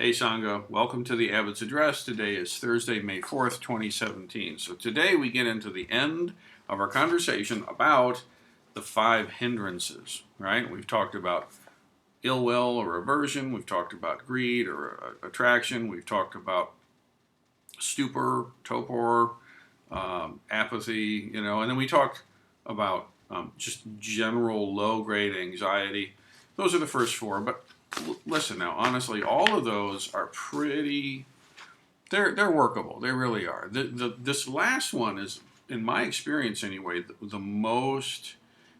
Hey Sangha, welcome to the Abbots Address. Today is Thursday, May 4th, 2017. So today we get into the end of our conversation about the 5 hindrances, right? We've talked about ill will or aversion, we've talked about greed or attraction, we've talked about stupor, torpor, apathy, and then we talked about just general low-grade anxiety. Those are the first four, but listen now, honestly, all of those are pretty, they're workable. They really are. This last one is, in my experience anyway, the most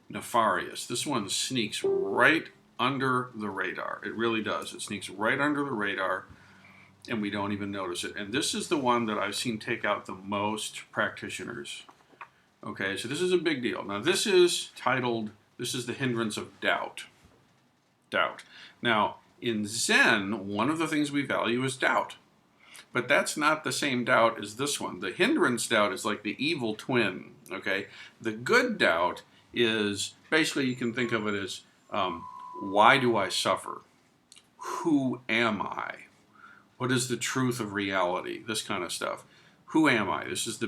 nefarious. This one sneaks right under the radar. It really does. It sneaks right under the radar, and we don't even notice it. And this is the one that I've seen take out the most practitioners. Okay, so this is a big deal. Now, this is titled, this is the hindrance of doubt. Doubt. Now, in Zen, one of the things we value is doubt. But that's not the same doubt as this one. The hindrance doubt is like the evil twin, okay? The good doubt is, basically you can think of it as, why do I suffer? Who am I? What is the truth of reality? This kind of stuff. Who am I? This is the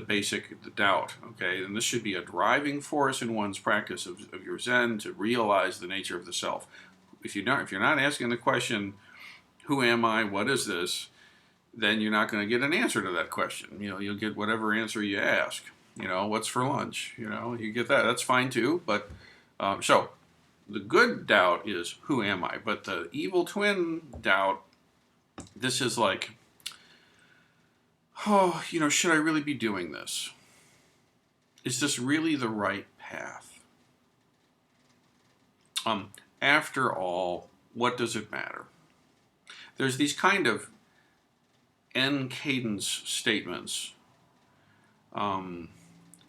doubt, okay? And this should be a driving force in one's practice of your Zen to realize the nature of the self. If you're not asking the question, who am I? What is this? Then you're not going to get an answer to that question. You'll get whatever answer you ask. What's for lunch? You get that. That's fine too. But so the good doubt is, who am I? But the evil twin doubt, this is like, should I really be doing this? Is this really the right path? After all, what does it matter? There's these kind of end cadence statements, and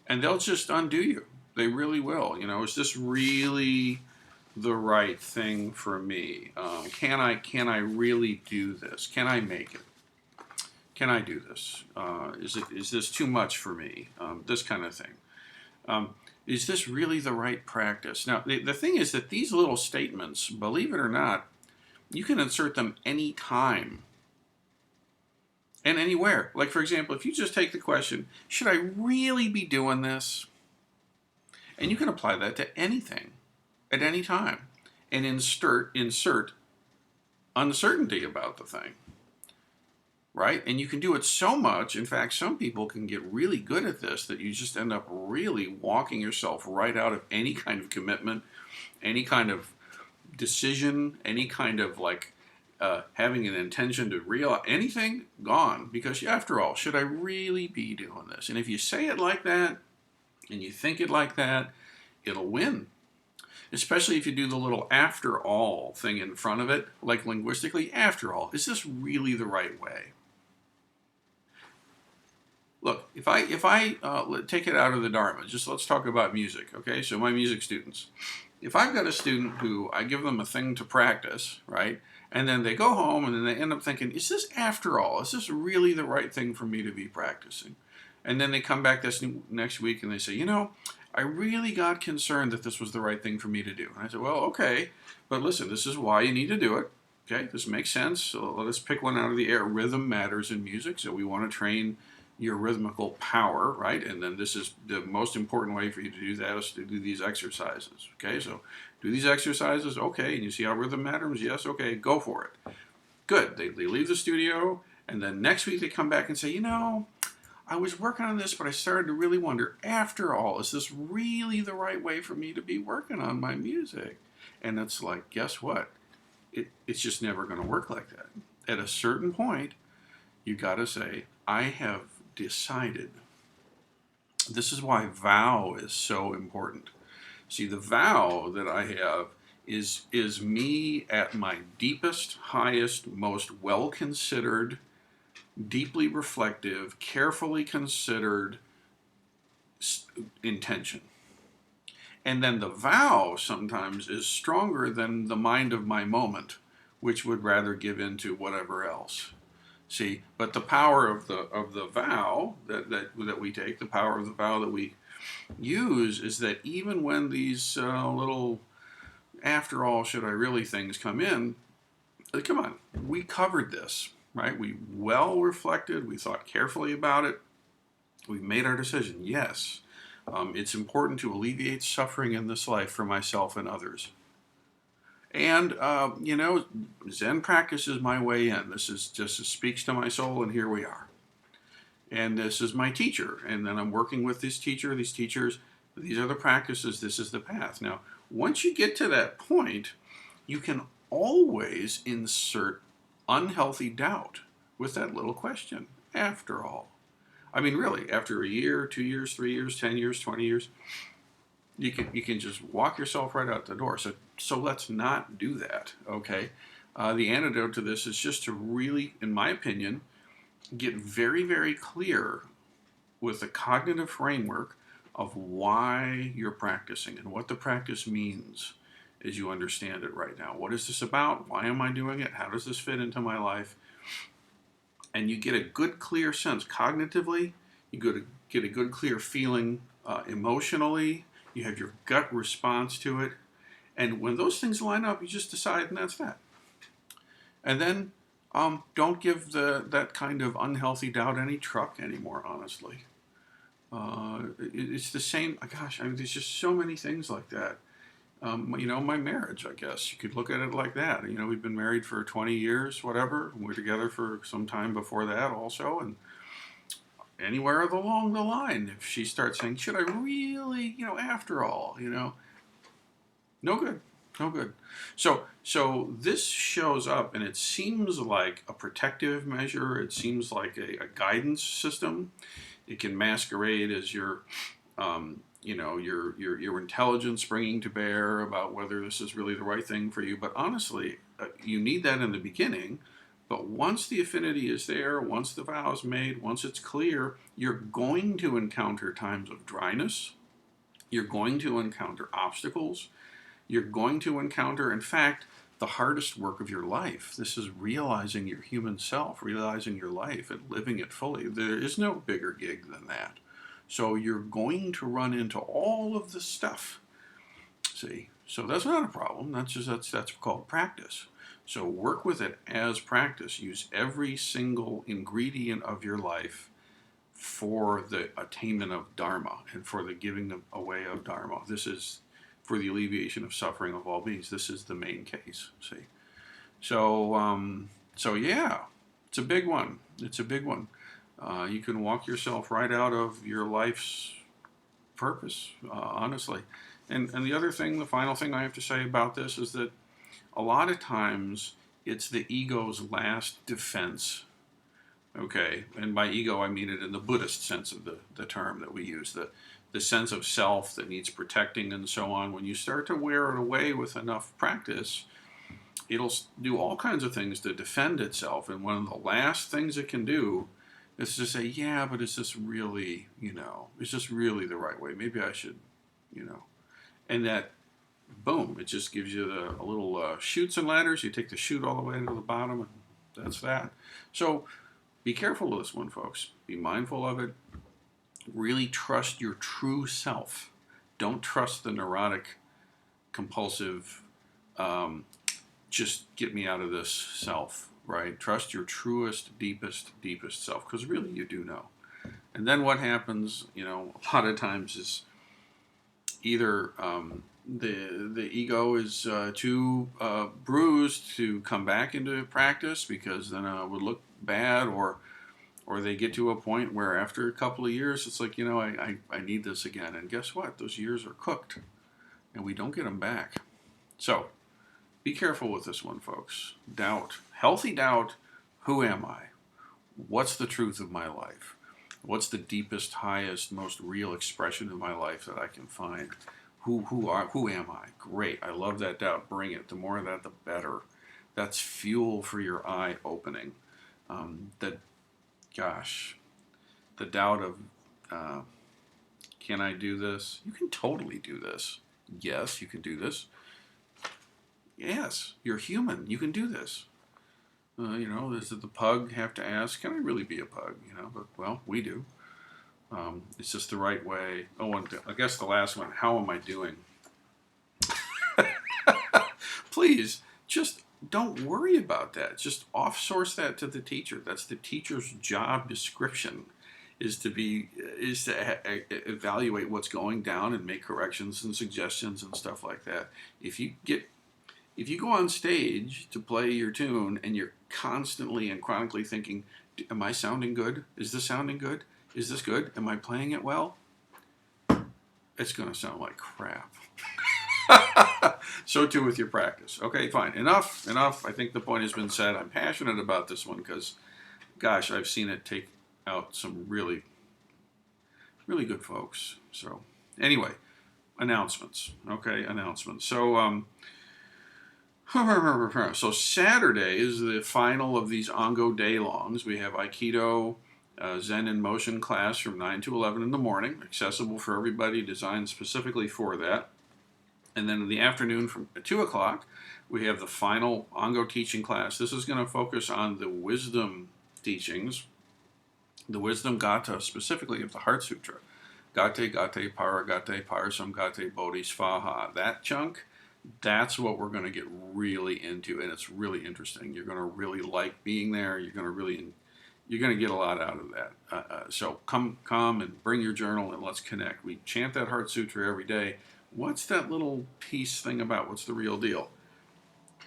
they'll just undo you. They really will. Is this really the right thing for me? Can I really do this? Can I make it? Can I do this? Is this too much for me? This kind of thing. Is this really the right practice? Now, the thing is that these little statements, believe it or not, you can insert them anytime and anywhere. Like, for example, if you just take the question, should I really be doing this? And you can apply that to anything at any time and insert uncertainty about the thing. Right? And you can do it so much. In fact, some people can get really good at this that you just end up really walking yourself right out of any kind of commitment, any kind of decision, any kind of having an intention to realize anything, gone. Because after all, should I really be doing this? And if you say it like that and you think it like that, it'll win. Especially if you do the little after all thing in front of it, like linguistically, after all, is this really the right way? Look, if I take it out of the Dharma, just let's talk about music, okay? So my music students. If I've got a student who I give them a thing to practice, right? And then they go home and then they end up thinking, is this after all? Is this really the right thing for me to be practicing? And then they come back this next week and they say, I really got concerned that this was the right thing for me to do. And I said, well, okay, but listen, this is why you need to do it. Okay, this makes sense. So let us pick one out of the air. Rhythm matters in music, so we want to train your rhythmical power, right? And then this is the most important way for you to do that is to do these exercises. Okay, so do these exercises, okay, and you see how rhythm matters? Yes, okay, go for it. Good, they leave the studio, and then next week they come back and say, I was working on this, but I started to really wonder, after all, is this really the right way for me to be working on my music? And it's like, guess what? It's just never going to work like that. At a certain point, you got to say, I have decided. This is why vow is so important. See, the vow that I have is me at my deepest, highest, most well-considered, deeply reflective, carefully considered intention. And then the vow sometimes is stronger than the mind of my moment, which would rather give in to whatever else. See, but the power of the vow that we take, the power of the vow that we use, is that even when these little after all should I really things come in, Come on, we covered this, right? We well reflected, we thought carefully about it, we made our decision. Yes, it's important to alleviate suffering in this life for myself and others. And, Zen practice is my way in. This is just, it speaks to my soul, and here we are. And this is my teacher. And then I'm working with this teacher, these teachers. These are the practices. This is the path. Now, once you get to that point, you can always insert unhealthy doubt with that little question, after all. I mean, really, after a year, 2 years, 3 years, 10 years, 20 years, you can just walk yourself right out the door. So let's not do that, okay? The antidote to this is just to really, in my opinion, get very, very clear with the cognitive framework of why you're practicing and what the practice means as you understand it right now. What is this about? Why am I doing it? How does this fit into my life? And you get a good, clear sense cognitively. You get a good, clear feeling emotionally. You have your gut response to it. And when those things line up, you just decide, and that's that. And then don't give that kind of unhealthy doubt any truck anymore, honestly. It's the same, gosh, I mean, there's just so many things like that. My marriage, I guess, you could look at it like that. We've been married for 20 years, whatever. We're together for some time before that also. And anywhere along the line, if she starts saying, should I really, after all, no good. No good. So this shows up, and it seems like a protective measure. It seems like a guidance system. It can masquerade as your intelligence bringing to bear about whether this is really the right thing for you. But honestly, you need that in the beginning. But once the affinity is there, once the vow is made, once it's clear, you're going to encounter times of dryness. You're going to encounter obstacles. You're going to encounter, in fact, the hardest work of your life. This is realizing your human self, realizing your life and living it fully. There is no bigger gig than that. So you're going to run into all of this stuff. See? So that's not a problem. That's called practice. So work with it as practice. Use every single ingredient of your life for the attainment of Dharma and for the giving away of Dharma. This is for the alleviation of suffering of all beings. This is the main case. See? So yeah, it's a big one. It's a big one. You can walk yourself right out of your life's purpose, honestly. And the other thing, the final thing I have to say about this is that a lot of times it's the ego's last defense. Okay, and by ego I mean it in the Buddhist sense of the term that we use, the sense of self that needs protecting and so on. When you start to wear it away with enough practice, it'll do all kinds of things to defend itself. And one of the last things it can do is to say, yeah, but is this really, is this really the right way? Maybe I should, and that, boom, it just gives you a little chutes and ladders. You take the chute all the way to the bottom, and that's that. So be careful of this one, folks. Be mindful of it. Really trust your true self. Don't trust the neurotic, compulsive, just get me out of this self, right? Trust your truest, deepest self, because really you do know. And then what happens, a lot of times is either the ego is too bruised to come back into practice because then it would look bad, or they get to a point where after a couple of years it's like, I need this again. And guess what? Those years are cooked, and we don't get them back. So be careful with this one, folks. Doubt. Healthy doubt. Who am I? What's the truth of my life? What's the deepest, highest, most real expression of my life that I can find? Who am I? Great. I love that doubt. Bring it. The more of that, the better. That's fuel for your eye opening. The doubt of, can I do this? You can totally do this. Yes, you can do this. Yes, you're human. You can do this. Does the pug have to ask, can I really be a pug? But, well, we do. It's just the right way. Oh, and I guess the last one, how am I doing? Please, just don't worry about that. Just off-source that to the teacher. That's the teacher's job description, is to evaluate what's going down and make corrections and suggestions and stuff like that. If you go on stage to play your tune and you're constantly and chronically thinking, am I sounding good? Is this sounding good? Is this good? Am I playing it well? It's going to sound like crap. So too with your practice. Okay, fine. Enough. I think the point has been said. I'm passionate about this one because, gosh, I've seen it take out some really, really good folks. So, anyway, announcements. Okay, announcements. So, so Saturday is the final of these Ongo day-longs. We have Aikido, Zen in Motion class from 9 to 11 in the morning, accessible for everybody, designed specifically for that. And then in the afternoon from 2 o'clock, we have the final Ongo teaching class. This is going to focus on the wisdom teachings, the wisdom gata, specifically of the Heart Sutra. Gate, gate, para, gate, parsam, gate, bodhisvaha. That chunk, that's what we're going to get really into, and it's really interesting. You're going to really like being there. You're going to get a lot out of that. So come and bring your journal and let's connect. We chant that Heart Sutra every day. What's that little piece thing about? What's the real deal?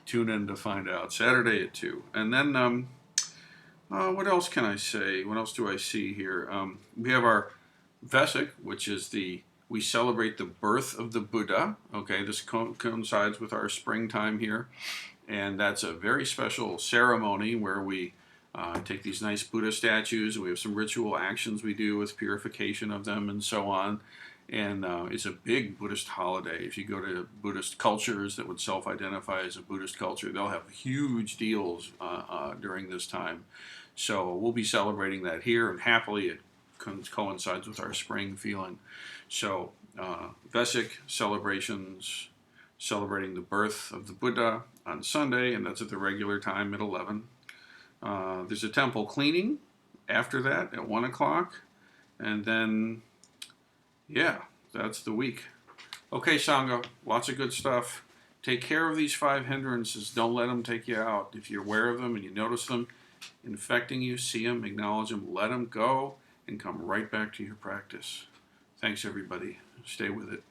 Tune in to find out. Saturday at 2. And then, what else can I say? What else do I see here? We have our Vesak, which is we celebrate the birth of the Buddha. Okay, this coincides with our springtime here. And that's a very special ceremony where we take these nice Buddha statues. We have some ritual actions we do with purification of them and so on. And it's a big Buddhist holiday. If you go to Buddhist cultures that would self-identify as a Buddhist culture, they'll have huge deals during this time. So we'll be celebrating that here, and happily it coincides with our spring feeling. So Vesak celebrations, celebrating the birth of the Buddha on Sunday, and that's at the regular time at 11. There's a temple cleaning after that at 1 o'clock, and then yeah, that's the week. Okay, Sangha, lots of good stuff. Take care of these 5 hindrances. Don't let them take you out. If you're aware of them and you notice them infecting you, see them, acknowledge them, let them go, and come right back to your practice. Thanks, everybody. Stay with it.